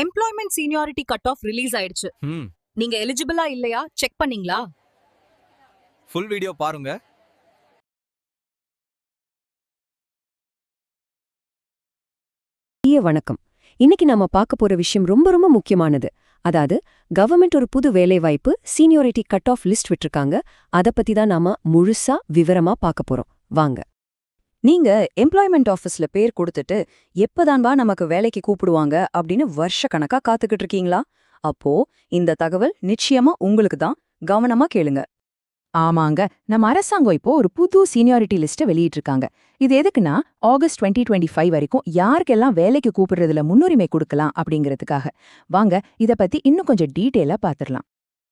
Employment seniority cut off release ஆயிடுச்சு. நீங்க எலிஜிபிளா இல்லையா செக் பண்ணீங்களா? ஃபுல் வீடியோ பாருங்க. வணக்கம். இன்னைக்கு நாம பார்க்க போற விஷயம் ரொம்ப ரொம்ப முக்கியமானது. அதாவது கவர்மெண்ட் ஒரு புது வேலைவாய்ப்பு சீனியாரிட்டி கட் ஆஃப் லிஸ்ட் விட்டுருக்காங்க. அதை பத்தி தான் நாம முழுசா விவரமா பார்க்க போறோம். வாங்க. நீங்க எம்ப்ளாய்மெண்ட் ஆஃபீஸ்ல பேர் கொடுத்துட்டு எப்பதான்பா நமக்கு வேலைக்கு கூப்பிடுவாங்க அப்படின்னு வருஷ கணக்கா காத்துக்கிட்டு இருக்கீங்களா? அப்போ இந்த தகவல் நிச்சயமா உங்களுக்கு தான். கவனமா கேளுங்க. ஆமாங்க, நம்ம அரசாங்கம் இப்போ ஒரு புது சீனியாரிட்டி லிஸ்ட்டை வெளியிட்டிருக்காங்க. இது எதுக்குன்னா ஆகஸ்ட் 2025 வரைக்கும் யாருக்கெல்லாம் வேலைக்கு கூப்பிடுறதுல முன்னுரிமை கொடுக்கலாம் அப்படிங்கிறதுக்காக. வாங்க இத பத்தி இன்னும் கொஞ்சம் டீட்டெயிலா பாத்துரலாம்.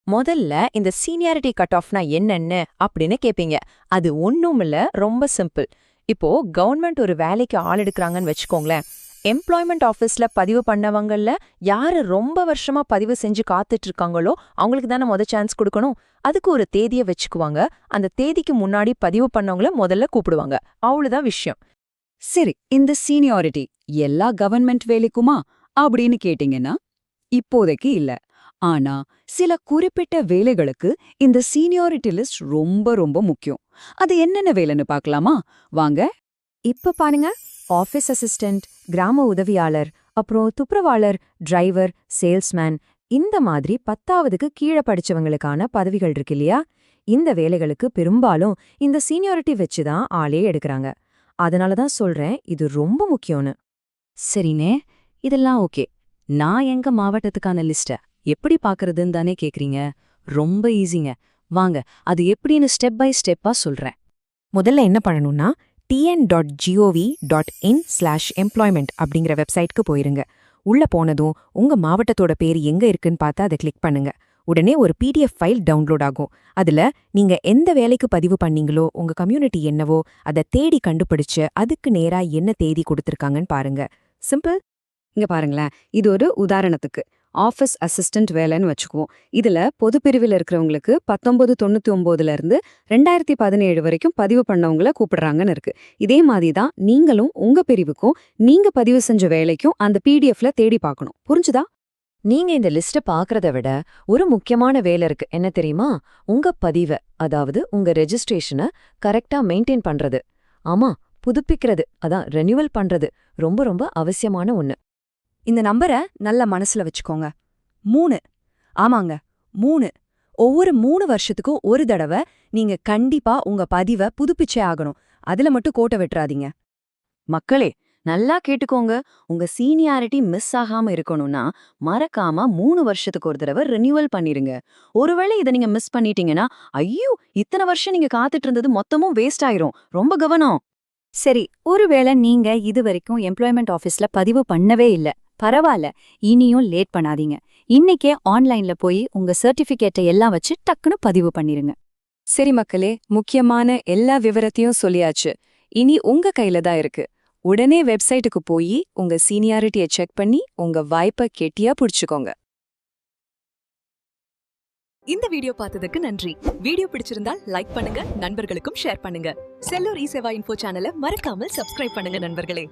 முதல்ல இந்த சீனியாரிட்டி கட் ஆஃப்னா என்னன்னு அப்படின்னு கேப்பீங்க. அது ஒண்ணுமில்ல, ரொம்ப சிம்பிள். இப்போ கவர்மெண்ட் ஒரு வேலைக்கு ஆள் எடுக்கிறாங்கன்னு வச்சுக்கோங்களேன். எம்ப்ளாய்மெண்ட் ஆஃபீஸ்ல பதிவு பண்ணவங்கல்ல யாரு ரொம்ப வருஷமா பதிவு செஞ்சு காத்துட்டு இருக்காங்களோ அவங்களுக்கு தானே சான்ஸ் கொடுக்கணும். அதுக்கு ஒரு தேதியை வச்சுக்குவாங்க. அந்த தேதிக்கு முன்னாடி பதிவு பண்ணவங்கள முதல்ல கூப்பிடுவாங்க. அவ்வளவுதான் விஷயம். சரி, இந்த சீனியாரிட்டி எல்லா கவர்மெண்ட் வேலைக்குமா அப்படின்னு கேட்டீங்கன்னா இப்போதைக்கு இல்ல. ஆனா சில குறிப்பிட்ட வேலைகளுக்கு இந்த சீனியாரிட்டி லிஸ்ட் ரொம்ப ரொம்ப முக்கியம். அது என்னென்ன வேலைன்னு பார்க்கலாமா? வாங்க. இப்ப பாருங்க, ஆஃபீஸ் அசிஸ்டன்ட், கிராம உதவியாளர், அப்புறம் துப்புரவாளர், டிரைவர், சேல்ஸ்மேன், இந்த மாதிரி 10ஆவதுக்கு கீழே படிச்சவங்களுக்கான பதவிகள் இருக்கு இல்லையா? இந்த வேலைகளுக்கு பெரும்பாலும் இந்த சீனியாரிட்டி வச்சுதான் ஆளே எடுக்கிறாங்க. அதனாலதான் சொல்றேன் இது ரொம்ப முக்கியம்னு. சரினே, இதெல்லாம் ஓகே. நான் எங்க மாவட்டத்துக்கான லிஸ்ட எப்படி பாக்குறதுன்னு தானே கேக்குறீங்க? ரொம்ப ஈஸிங்க. வாங்க, அது எப்படின்னு ஸ்டெப் பை ஸ்டெப்பா சொல்றேன். முதல்ல என்ன பண்ணணும்னா tn.gov.in/employment அப்படிங்கிற வெப்சைட்க்கு போயிருங்க. உள்ள போனதும் உங்க மாவட்டத்தோட பேர் எங்க இருக்குன்னு பார்த்து அதை கிளிக் பண்ணுங்க. உடனே ஒரு PDF ஃபைல் டவுன்லோட் ஆகும். அதுல நீங்க எந்த வேலைக்கு பதிவு பண்ணீங்களோ, உங்க கம்யூனிட்டி என்னவோ அதை தேடி கண்டுபிடிச்சு அதுக்கு நேரா என்ன தேதி கொடுத்திருக்காங்கன்னு பாருங்க. சிம்பிள். இங்க பாருங்களேன், இது ஒரு உதாரணத்துக்கு ஆஃபீஸ் அசிஸ்டன்ட் வேலைன்னு வச்சுக்குவோம். இதுல பொதுப்பிரிவில் இருக்கிறவங்களுக்கு 1999 இருந்து 2017 வரைக்கும் பதிவு பண்ணவங்கள கூப்பிடுறாங்கன்னு இருக்கு. இதே மாதிரி தான் நீங்களும் உங்க பிரிவுக்கும் நீங்க பதிவு செஞ்ச வேலைக்கும் அந்த PDFல தேடி பார்க்கணும். புரிஞ்சுதா? நீங்க இந்த லிஸ்ட பாக்குறத விட ஒரு முக்கியமான வேலை இருக்கு. என்ன தெரியுமா? உங்க பதிவை, அதாவது உங்க ரெஜிஸ்ட்ரேஷனை கரெக்டா மெயின்டைன் பண்றது. ஆமா, புதுப்பிக்கிறது, அதான் ரெனியூவல் பண்றது ரொம்ப ரொம்ப அவசியமான ஒண்ணு. இந்த நம்பரை நல்ல மனசுல வச்சுக்கோங்க. 3. ஆமாங்க, 3. ஒவ்வொரு 3 வருஷத்துக்கும் ஒரு தடவை நீங்க கண்டிப்பா உங்க பதிவை புதுப்பிச்சே ஆகணும். அதுல மட்டும் கோட்டை வெட்டுறாதீங்க. மக்களே, நல்லா கேட்டுக்கோங்க. உங்க சீனியாரிட்டி மிஸ் ஆகாம இருக்கணும்னா மறக்காம 3 வருஷத்துக்கு ஒரு தடவை ரினியூவல் பண்ணிருங்க. ஒருவேளை இதை நீங்க மிஸ் பண்ணிட்டீங்கன்னா, ஐயோ, இத்தனை வருஷம் நீங்க காத்துட்டு இருந்தது மொத்தமும் வேஸ்ட் ஆயிரும். ரொம்ப கவனம். சரி, ஒருவேளை நீங்க இதுவரைக்கும் எம்ப்ளாய்மெண்ட் ஆஃபீஸ்ல பதிவு பண்ணவே இல்ல, பரவாயில்ல, இனியும் லேட் பண்ணாதீங்க. இன்னைக்கே ஆன்லைன்ல போய் உங்க சர்டிபிகேட்டை எல்லாம் வச்சு டக்குன்னு பதிவு பண்ணிருங்க. சரி மக்களே, முக்கியமான எல்லா விவரத்தையும் சொல்லியாச்சு. இனி உங்க கையில தான் இருக்கு. உடனே வெப்சைட்டுக்கு போய் உங்க சீனியாரிட்டியை செக் பண்ணி உங்க வாய்ப்பை கெட்டியா புடிச்சுக்கோங்க. இந்த வீடியோ பார்த்ததுக்கு நன்றி. வீடியோ பிடிச்சிருந்தால் லைக் பண்ணுங்க, நண்பர்களுக்கும் ஷேர் பண்ணுங்க. செல்லூர் இ சேவா இன்ஃபோ சேனலை மறக்காமல் சப்ஸ்கிரைப் பண்ணுங்க நண்பர்களே.